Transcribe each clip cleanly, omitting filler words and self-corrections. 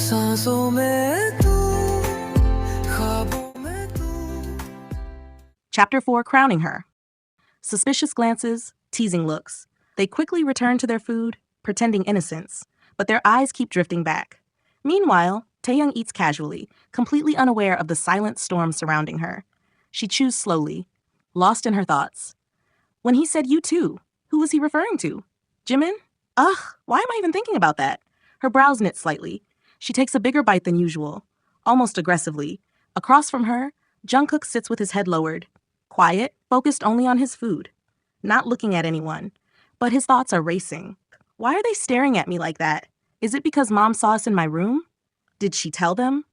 सांसों में तू ख्वाबों में तू Chapter 4, Crowning Her. Suspicious glances, teasing looks. They quickly return to their food, pretending innocence, but their eyes keep drifting back. Meanwhile, Taeyoung eats casually, completely unaware of the silent storm surrounding her. She chews slowly, lost in her thoughts. When he said you too, who was he referring to? Jimin? Ugh, why am I even thinking about that? Her brows knit slightly. She takes a bigger bite than usual, almost aggressively. Across from her, Jungkook sits with his head lowered, quiet, focused only on his food, not looking at anyone. But his thoughts are racing. Why are they staring at me like that? Is it because Mom saw us in my room? Did she tell them?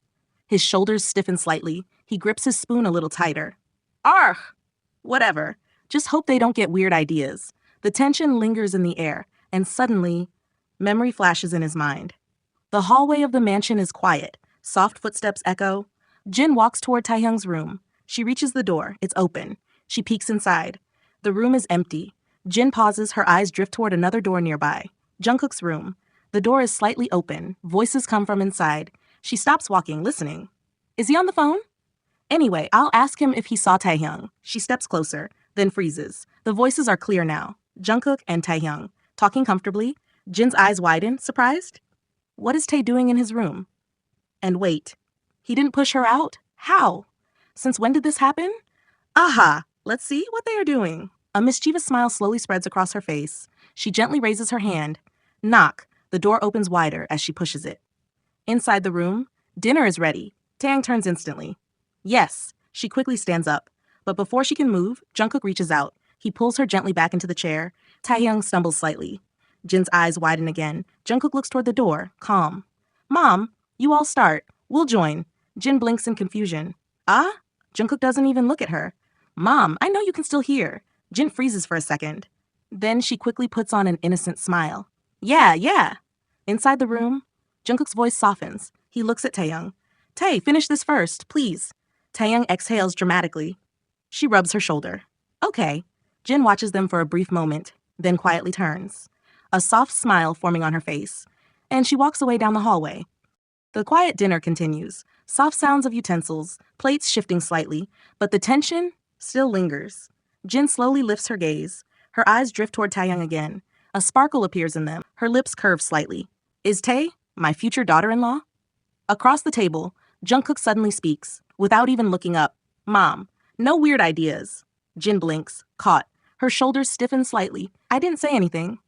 His shoulders stiffen slightly. He grips his spoon a little tighter. Argh! Whatever. Just hope they don't get weird ideas. The tension lingers in the air, and suddenly, memory flashes in his mind. The hallway of the mansion is quiet. Soft footsteps echo. Jin walks toward Taehyung's room. She reaches the door. It's open. She peeks inside. The room is empty. Jin pauses. Her eyes drift toward another door nearby. Jungkook's room. The door is slightly open. Voices come from inside. She stops walking, listening. Is he on the phone? Anyway, I'll ask him if he saw Taehyung. She steps closer, then freezes. The voices are clear now. Jungkook and Taehyung, talking comfortably. Jin's eyes widen, surprised. What is Tae doing in his room? And wait, he didn't push her out? How? Since when did this happen? Aha! Let's see what they are doing. A mischievous smile slowly spreads across her face. She gently raises her hand. Knock. The door opens wider as she pushes it. Inside the room, dinner is ready. Taehyung turns instantly. Yes. She quickly stands up. But before she can move, Jungkook reaches out. He pulls her gently back into the chair. Taehyung stumbles slightly. Jin's eyes widen again. Jungkook looks toward the door, calm. Mom, you all start. We'll join. Jin blinks in confusion. Ah? Jungkook doesn't even look at her. Mom, I know you can still hear. Jin freezes for a second. Then she quickly puts on an innocent smile. Yeah. Inside the room, Jungkook's voice softens. He looks at Taehyung. Tae, finish this first, please. Taehyung exhales dramatically. She rubs her shoulder. Okay. Jin watches them for a brief moment, then quietly turns. A soft smile forming on her face, and she walks away down the hallway. The quiet dinner continues. Soft sounds of utensils, plates shifting slightly, but the tension still lingers. Jin slowly lifts her gaze. Her eyes drift toward Taehyung again. A sparkle appears in them. Her lips curve slightly. Is Tae my future daughter-in-law? Across the table, Jungkook suddenly speaks, without even looking up. Mom, no weird ideas. Jin blinks, caught. Her shoulders stiffen slightly. I didn't say anything.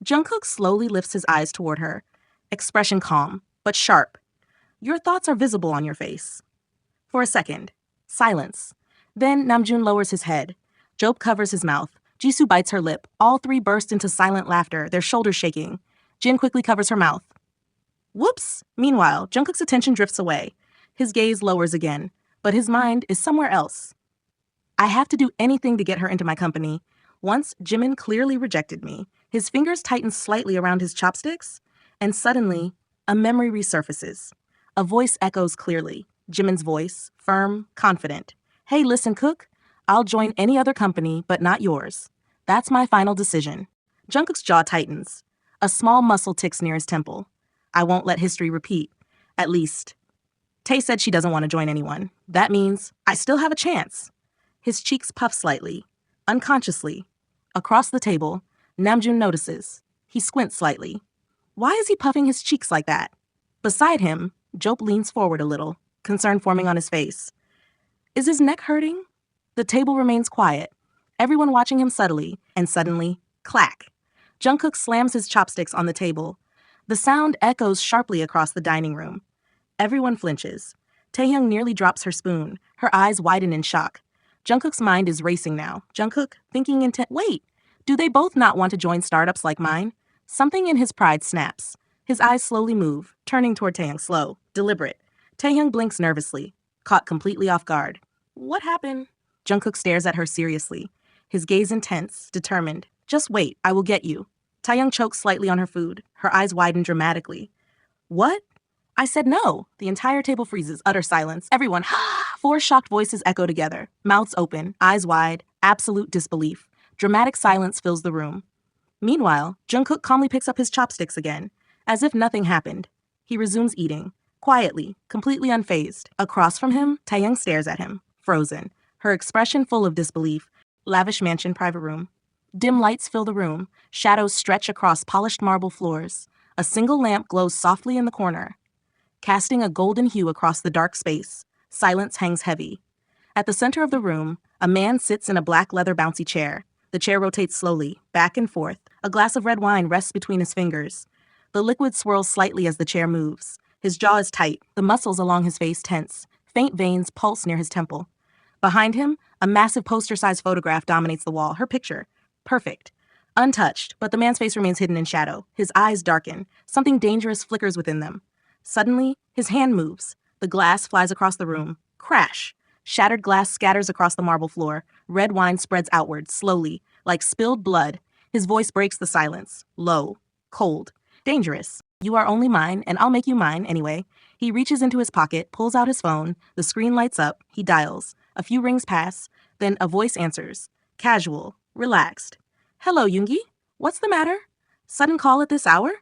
Jungkook slowly lifts his eyes toward her, expression calm, but sharp. Your thoughts are visible on your face. For a second, silence. Then Namjin lowers his head. Jhope covers his mouth. Jisoo bites her lip. All three burst into silent laughter, their shoulders shaking. Jin quickly covers her mouth. Whoops! Meanwhile, Jungkook's attention drifts away. His gaze lowers again, but his mind is somewhere else. I have to do anything to get her into my company. Once, Jimin clearly rejected me. His fingers tighten slightly around his chopsticks, and suddenly, a memory resurfaces. A voice echoes clearly. Jimin's voice, firm, confident. Hey, listen, Cook. I'll join any other company, but not yours. That's my final decision. Jungkook's jaw tightens. A small muscle ticks near his temple. I won't let history repeat. At least. Tae said she doesn't want to join anyone. That means I still have a chance. His cheeks puff slightly, unconsciously. Across the table, Namjin notices. He squints slightly. Why is he puffing his cheeks like that? Beside him, Jhope leans forward a little, concern forming on his face. Is his neck hurting? The table remains quiet, everyone watching him subtly, and suddenly, clack. Jungkook slams his chopsticks on the table. The sound echoes sharply across the dining room. Everyone flinches. Taehyung nearly drops her spoon. Her eyes widen in shock. Jungkook's mind is racing now. Jungkook, thinking wait, do they both not want to join startups like mine? Something in his pride snaps. His eyes slowly move, turning toward Taehyung, slow, deliberate. Taehyung blinks nervously, caught completely off guard. What happened? Jungkook stares at her seriously, his gaze intense, determined. Just wait, I will get you. Taehyung chokes slightly on her food. Her eyes widen dramatically. What? I said no. The entire table freezes, utter silence. Everyone, four shocked voices echo together, mouths open, eyes wide, absolute disbelief. Dramatic silence fills the room. Meanwhile, Jungkook calmly picks up his chopsticks again, as if nothing happened. He resumes eating, quietly, completely unfazed. Across from him, Taeyoung stares at him, frozen, her expression full of disbelief. Lavish mansion private room. Dim lights fill the room, shadows stretch across polished marble floors. A single lamp glows softly in the corner, casting a golden hue across the dark space. Silence hangs heavy. At the center of the room, a man sits in a black leather bouncy chair. The chair rotates slowly, back and forth. A glass of red wine rests between his fingers. The liquid swirls slightly as the chair moves. His jaw is tight, the muscles along his face tense. Faint veins pulse near his temple. Behind him, a massive poster-sized photograph dominates the wall, her picture. Perfect. Untouched, but the man's face remains hidden in shadow. His eyes darken. Something dangerous flickers within them. Suddenly, his hand moves. The glass flies across the room. Crash! Shattered glass scatters across the marble floor. Red wine spreads outward, slowly, like spilled blood. His voice breaks the silence. Low. Cold. Dangerous. You are only mine, and I'll make you mine anyway. He reaches into his pocket, pulls out his phone. The screen lights up. He dials. A few rings pass. Then a voice answers. Casual. Relaxed. Hello, Yoongi. What's the matter? Sudden call at this hour?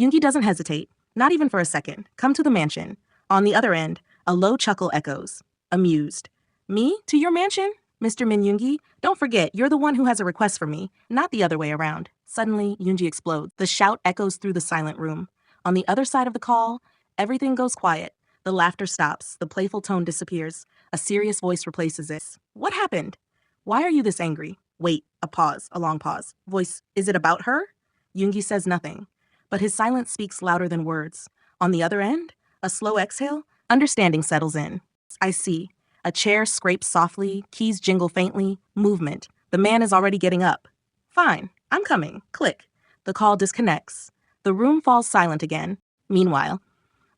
Yoongi doesn't hesitate. Not even for a second. Come to the mansion. On the other end, a low chuckle echoes. Amused. Me? To your mansion? Mr. Min Yoongi, don't forget, you're the one who has a request for me, not the other way around. Suddenly, Yoongi explodes. The shout echoes through the silent room. On the other side of the call, everything goes quiet. The laughter stops. The playful tone disappears. A serious voice replaces it. What happened? Why are you this angry? Wait, a pause, a long pause. Voice, is it about her? Yoongi says nothing, but his silence speaks louder than words. On the other end, a slow exhale, understanding settles in. I see. A chair scrapes softly, keys jingle faintly, movement. The man is already getting up. Fine, I'm coming. Click. The call disconnects. The room falls silent again. Meanwhile,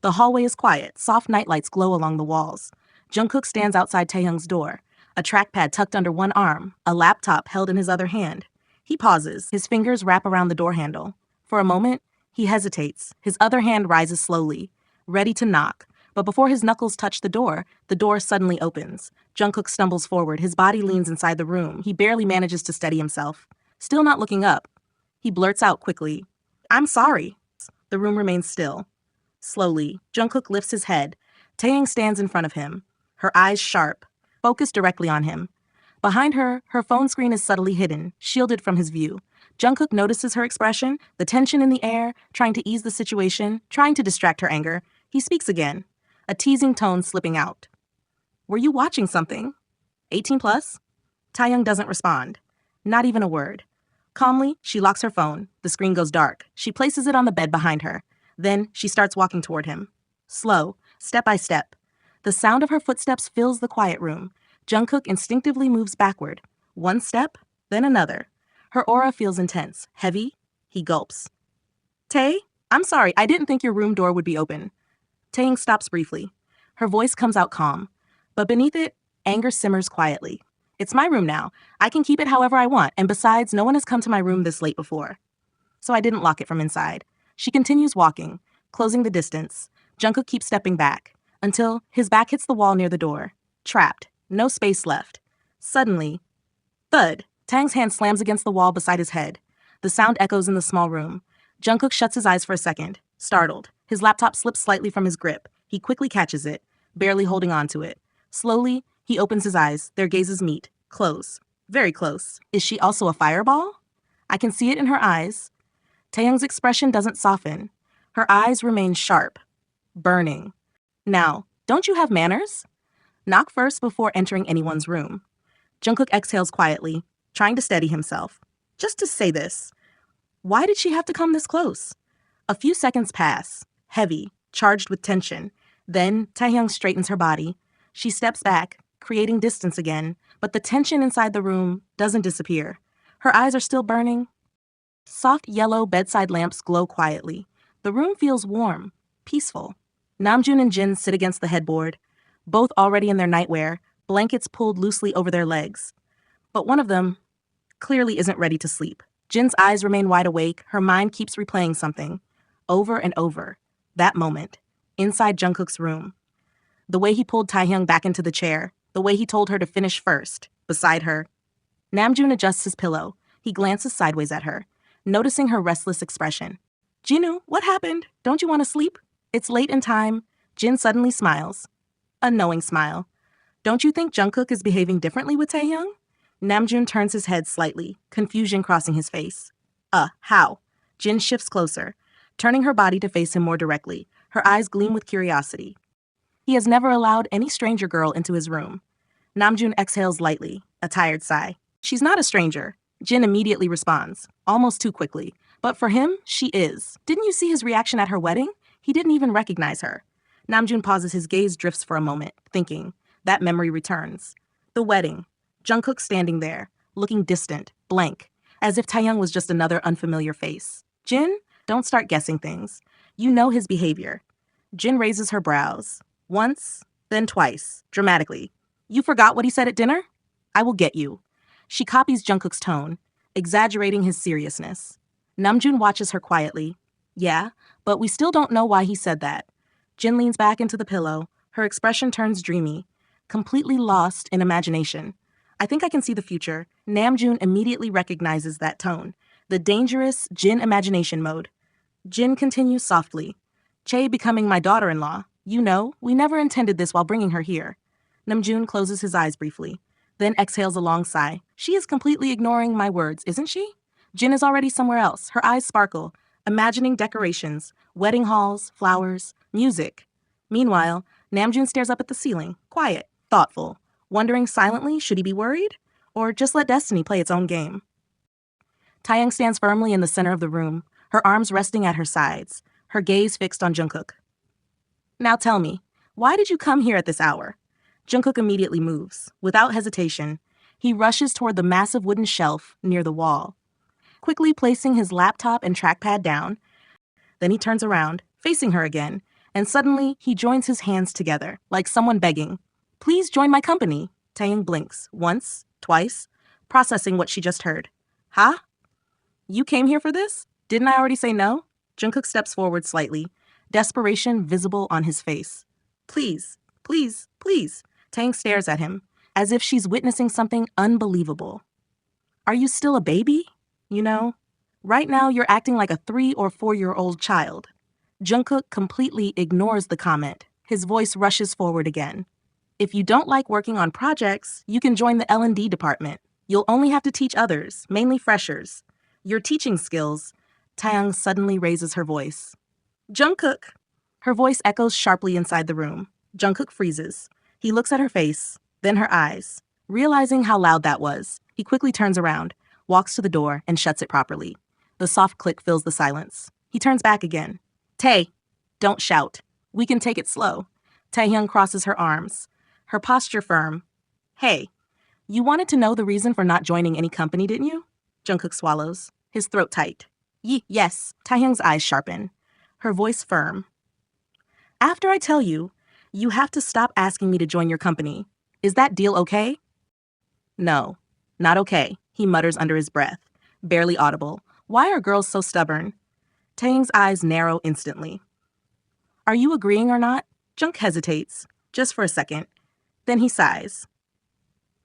the hallway is quiet. Soft nightlights glow along the walls. Jungkook stands outside Taehyung's door, a trackpad tucked under one arm, a laptop held in his other hand. He pauses. His fingers wrap around the door handle. For a moment, he hesitates. His other hand rises slowly, ready to knock. But before his knuckles touch the door suddenly opens. Jungkook stumbles forward. His body leans inside the room. He barely manages to steady himself. Still not looking up, he blurts out quickly, I'm sorry. The room remains still. Slowly, Jungkook lifts his head. Taehyung stands in front of him, her eyes sharp, focused directly on him. Behind her, her phone screen is subtly hidden, shielded from his view. Jungkook notices her expression, the tension in the air, trying to ease the situation, trying to distract her anger. He speaks again, a teasing tone slipping out. Were you watching something? 18 plus? Taehyung doesn't respond. Not even a word. Calmly, she locks her phone. The screen goes dark. She places it on the bed behind her. Then she starts walking toward him. Slow, step by step. The sound of her footsteps fills the quiet room. Jungkook instinctively moves backward. One step, then another. Her aura feels intense, heavy. He gulps. Tae, I'm sorry, I didn't think your room door would be open. Taehyung stops briefly. Her voice comes out calm, but beneath it, anger simmers quietly. It's my room now. I can keep it however I want, and besides, no one has come to my room this late before. So I didn't lock it from inside. She continues walking, closing the distance. Jungkook keeps stepping back, until his back hits the wall near the door. Trapped, no space left. Suddenly, thud, Tang's hand slams against the wall beside his head. The sound echoes in the small room. Jungkook shuts his eyes for a second, startled. His laptop slips slightly from his grip. He quickly catches it, barely holding on to it. Slowly, he opens his eyes. Their gazes meet. Close. Very close. Is she also a fireball? I can see it in her eyes. Taehyung's expression doesn't soften. Her eyes remain sharp, burning. Now, don't you have manners? Knock first before entering anyone's room. Jungkook exhales quietly, trying to steady himself. Just to say this. Why did she have to come this close? A few seconds pass, heavy, charged with tension. Then Taehyung straightens her body. She steps back, creating distance again, but the tension inside the room doesn't disappear. Her eyes are still burning. Soft yellow bedside lamps glow quietly. The room feels warm, peaceful. Namjin and Jin sit against the headboard, both already in their nightwear, blankets pulled loosely over their legs. But one of them clearly isn't ready to sleep. Jin's eyes remain wide awake. Her mind keeps replaying something, over and over. That moment, inside Jungkook's room. The way he pulled Taehyung back into the chair, the way he told her to finish first, beside her. Namjoon adjusts his pillow. He glances sideways at her, noticing her restless expression. Jinu, what happened? Don't you want to sleep? It's late in time. Jin suddenly smiles. A knowing smile. Don't you think Jungkook is behaving differently with Taehyung? Namjoon turns his head slightly, confusion crossing his face. How? Jin shifts closer, turning her body to face him more directly. Her eyes gleam with curiosity. He has never allowed any stranger girl into his room. Namjoon exhales lightly, a tired sigh. She's not a stranger. Jin immediately responds, almost too quickly. But for him, she is. Didn't you see his reaction at her wedding? He didn't even recognize her. Namjoon pauses, his gaze drifts for a moment, thinking. That memory returns. The wedding. Jungkook standing there, looking distant, blank, as if Taehyung was just another unfamiliar face. Jin, don't start guessing things. You know his behavior. Jin raises her brows. Once, then twice, dramatically. You forgot what he said at dinner? I will get you. She copies Jungkook's tone, exaggerating his seriousness. Namjoon watches her quietly. Yeah, but we still don't know why he said that. Jin leans back into the pillow. Her expression turns dreamy, completely lost in imagination. I think I can see the future. Namjoon immediately recognizes that tone, the dangerous Jin imagination mode. Jin continues softly. Chae becoming my daughter-in-law. You know, we never intended this while bringing her here. Namjoon closes his eyes briefly, then exhales a long sigh. She is completely ignoring my words, isn't she? Jin is already somewhere else. Her eyes sparkle, imagining decorations, wedding halls, flowers, music. Meanwhile, Namjoon stares up at the ceiling, quiet, thoughtful, wondering silently, should he be worried? Or just let destiny play its own game? Taehyung stands firmly in the center of the room, her arms resting at her sides, her gaze fixed on Jungkook. Now tell me, why did you come here at this hour? Jungkook immediately moves. Without hesitation, he rushes toward the massive wooden shelf near the wall, quickly placing his laptop and trackpad down. Then he turns around, facing her again, and suddenly he joins his hands together, like someone begging. Please join my company. Taehyung blinks, once, twice, processing what she just heard. Huh? You came here for this? Didn't I already say no? Jungkook steps forward slightly, desperation visible on his face. Please, please, please. Taehyung stares at him, as if she's witnessing something unbelievable. Are you still a baby? You know, right now you're acting like a 3 or 4-year-old child. Jungkook completely ignores the comment. His voice rushes forward again. If you don't like working on projects, you can join the L&D department. You'll only have to teach others, mainly freshers. Your teaching skills. Taehyung suddenly raises her voice. Jungkook! Her voice echoes sharply inside the room. Jungkook freezes. He looks at her face, then her eyes. Realizing how loud that was, he quickly turns around, walks to the door, and shuts it properly. The soft click fills the silence. He turns back again. Tae, don't shout. We can take it slow. Taehyung crosses her arms, her posture firm. Hey, you wanted to know the reason for not joining any company, didn't you? Jungkook swallows, his throat tight. Yes. Taehyung's eyes sharpen, her voice firm. After I tell you, you have to stop asking me to join your company. Is that deal okay? No, not okay, he mutters under his breath, barely audible. Why are girls so stubborn? Taehyung's eyes narrow instantly. Are you agreeing or not? Junk hesitates, just for a second. Then he sighs.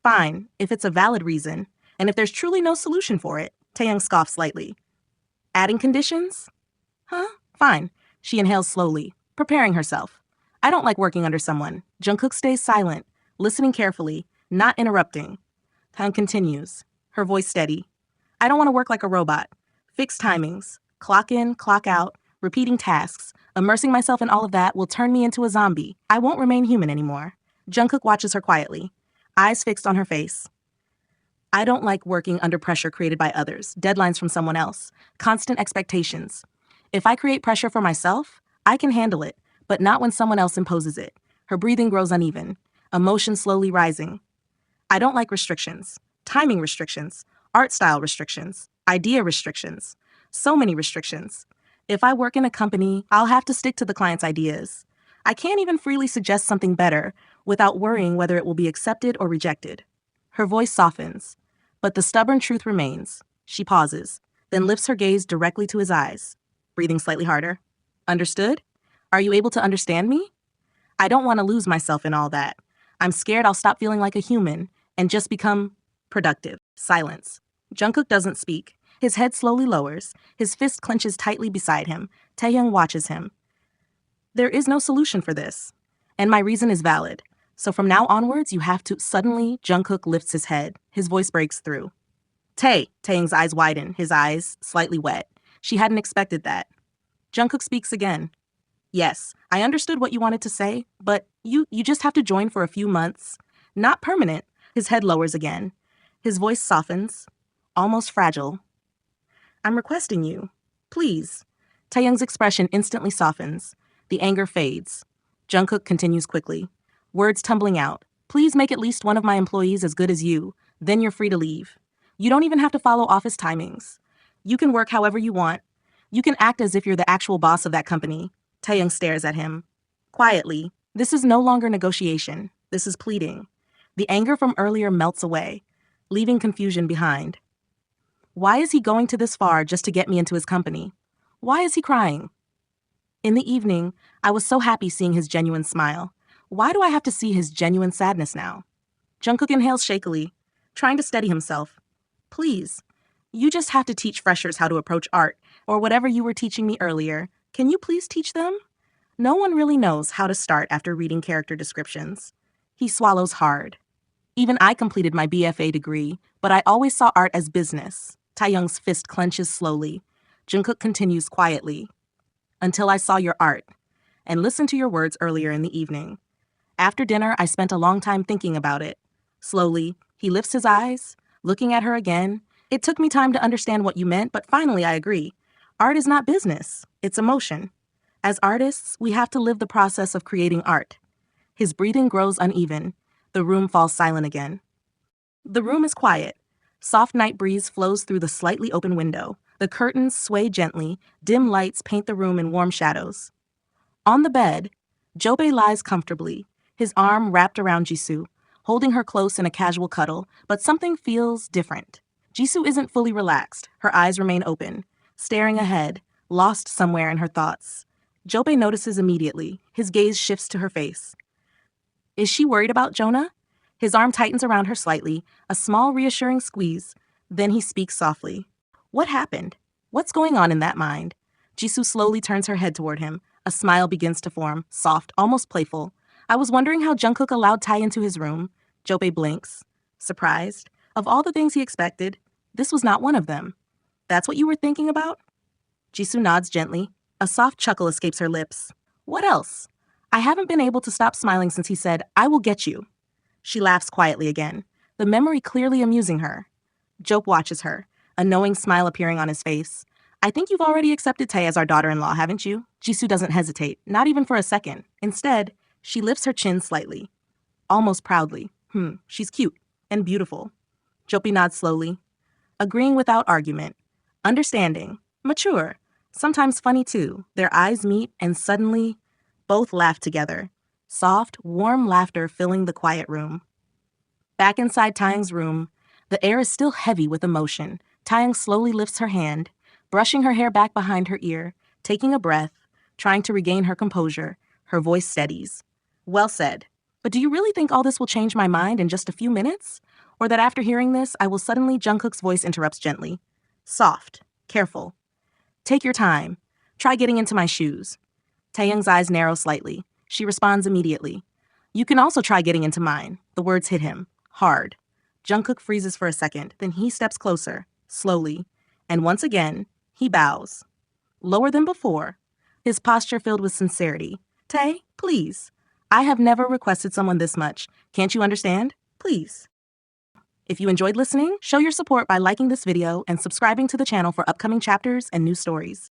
Fine, if it's a valid reason, and if there's truly no solution for it. Taehyung scoffs slightly. Adding conditions? Huh? Fine. She inhales slowly, preparing herself. I don't like working under someone. Jungkook stays silent, listening carefully, not interrupting. Taehyung continues, her voice steady. I don't want to work like a robot. Fixed timings, clock in, clock out, repeating tasks. Immersing myself in all of that will turn me into a zombie. I won't remain human anymore. Jungkook watches her quietly, eyes fixed on her face. I don't like working under pressure created by others, deadlines from someone else, constant expectations. If I create pressure for myself, I can handle it, but not when someone else imposes it. Her breathing grows uneven, emotion slowly rising. I don't like restrictions, timing restrictions, art style restrictions, idea restrictions, so many restrictions. If I work in a company, I'll have to stick to the client's ideas. I can't even freely suggest something better without worrying whether it will be accepted or rejected. Her voice softens, but the stubborn truth remains. She pauses, then lifts her gaze directly to his eyes, breathing slightly harder. Understood? Are you able to understand me? I don't want to lose myself in all that. I'm scared I'll stop feeling like a human and just become productive. Silence. Jungkook doesn't speak. His head slowly lowers. His fist clenches tightly beside him. Taehyung watches him. There is no solution for this. And my reason is valid. So from now onwards, you have to. Suddenly, Jungkook lifts his head. His voice breaks through. Taeyang's eyes widen, his eyes slightly wet. She hadn't expected that. Jungkook speaks again. Yes, I understood what you wanted to say, but you just have to join for a few months. Not permanent. His head lowers again. His voice softens, almost fragile. I'm requesting you. Please. Taeyang's expression instantly softens. The anger fades. Jungkook continues quickly. Words tumbling out. Please make at least one of my employees as good as you. Then you're free to leave. You don't even have to follow office timings. You can work however you want. You can act as if you're the actual boss of that company. Taeyang stares at him. Quietly. This is no longer negotiation. This is pleading. The anger from earlier melts away, leaving confusion behind. Why is he going to this far just to get me into his company? Why is he crying? In the evening, I was so happy seeing his genuine smile. Why do I have to see his genuine sadness now? Jungkook inhales shakily, trying to steady himself. Please, you just have to teach freshers how to approach art, or whatever you were teaching me earlier. Can you please teach them? No one really knows how to start after reading character descriptions. He swallows hard. Even I completed my BFA degree, but I always saw art as business. Taeyang's fist clenches slowly. Jungkook continues quietly. Until I saw your art, and listened to your words earlier in the evening. After dinner, I spent a long time thinking about it. Slowly, he lifts his eyes, looking at her again. It took me time to understand what you meant, but finally I agree. Art is not business, it's emotion. As artists, we have to live the process of creating art. His breathing grows uneven. The room falls silent again. The room is quiet. Soft night breeze flows through the slightly open window. The curtains sway gently. Dim lights paint the room in warm shadows. On the bed, Jhope lies comfortably, his arm wrapped around Jisoo, holding her close in a casual cuddle, but something feels different. Jisoo isn't fully relaxed. Her eyes remain open, staring ahead, lost somewhere in her thoughts. Jhope notices immediately. His gaze shifts to her face. Is she worried about Jonah? His arm tightens around her slightly, a small reassuring squeeze. Then he speaks softly. What happened? What's going on in that mind? Jisoo slowly turns her head toward him. A smile begins to form, soft, almost playful. I was wondering how Jungkook allowed Tae into his room. Jhope blinks, surprised. Of all the things he expected, this was not one of them. That's what you were thinking about? Jisoo nods gently. A soft chuckle escapes her lips. What else? I haven't been able to stop smiling since he said, I will get you. She laughs quietly again, the memory clearly amusing her. Jhope watches her, a knowing smile appearing on his face. I think you've already accepted Tae as our daughter-in-law, haven't you? Jisoo doesn't hesitate, not even for a second. Instead, she lifts her chin slightly, almost proudly. She's cute and beautiful. Jhope nods slowly, agreeing without argument, understanding, mature, sometimes funny too. Their eyes meet and suddenly, both laugh together. Soft, warm laughter filling the quiet room. Back inside Taeyang's room, the air is still heavy with emotion. Taeyang slowly lifts her hand, brushing her hair back behind her ear, taking a breath, trying to regain her composure. Her voice steadies. Well said. But do you really think all this will change my mind in just a few minutes? Or that after hearing this, I will suddenly... Jungkook's voice interrupts gently. Soft, careful. Take your time. Try getting into my shoes. Taeyang's eyes narrow slightly. She responds immediately. You can also try getting into mine. The words hit him. Hard. Jungkook freezes for a second, then he steps closer, slowly. And once again, he bows. Lower than before, his posture filled with sincerity. Tae, please. I have never requested someone this much. Can't you understand? Please. If you enjoyed listening, show your support by liking this video and subscribing to the channel for upcoming chapters and new stories.